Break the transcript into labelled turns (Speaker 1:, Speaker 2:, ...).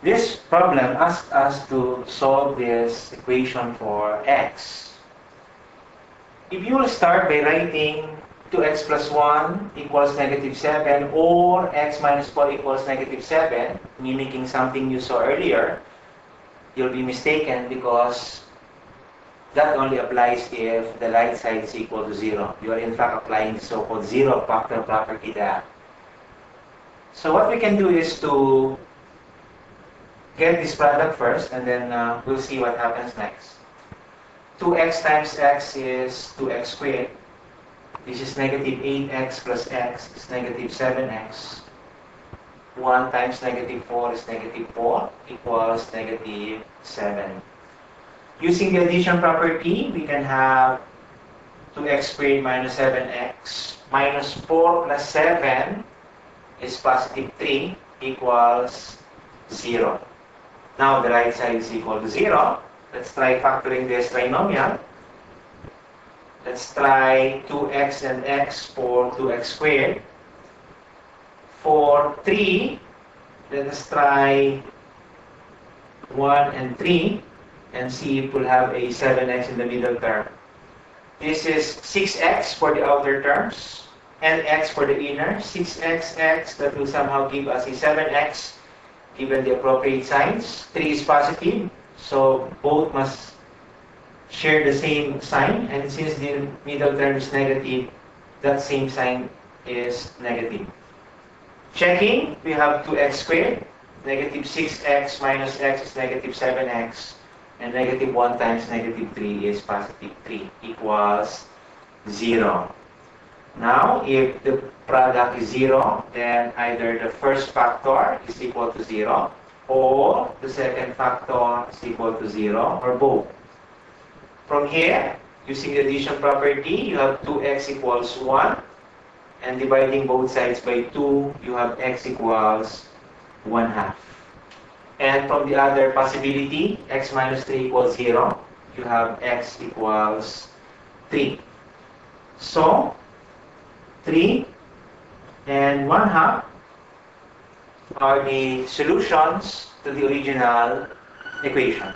Speaker 1: This problem asks us to solve this equation for x. If you will start by writing 2x plus 1 equals negative 7 or x minus 4 equals negative 7, mimicking something you saw earlier, you'll be mistaken because that only applies if the right side is equal to 0. You are in fact applying the so-called zero factor property there. So what we can do is to get this product first, and then we'll see what happens next. 2x times x is 2x squared. This is negative 8x plus x is negative 7x. 1 times negative 4 is negative 4 equals negative 7. Using the addition property, we can have 2x squared minus 7x minus 4 plus 7 is positive 3 equals 0. Now the right side is equal to 0. Let's try factoring this trinomial. Let's try 2x and x for 2x squared. For 3, let us try 1 and 3 and see if we'll have a 7x in the middle term. This is 6x for the outer terms and x for the inner. 6x, x, that will somehow give us a 7x given the appropriate signs. 3 is positive, so both must share the same sign, and since the middle term is negative, that same sign is negative. Checking, we have 2x squared, negative 6x minus x is negative 7x, and negative 1 times negative 3 is positive 3 equals 0. Now, if the product is 0, then either the first factor is equal to 0, or the second factor is equal to 0, or both. From here, using the addition property, you have 2x equals 1, and dividing both sides by 2, you have x equals 1/2. And from the other possibility, x minus 3 equals 0, you have x equals 3. So, 3 and 1/2 are the solutions to the original equation.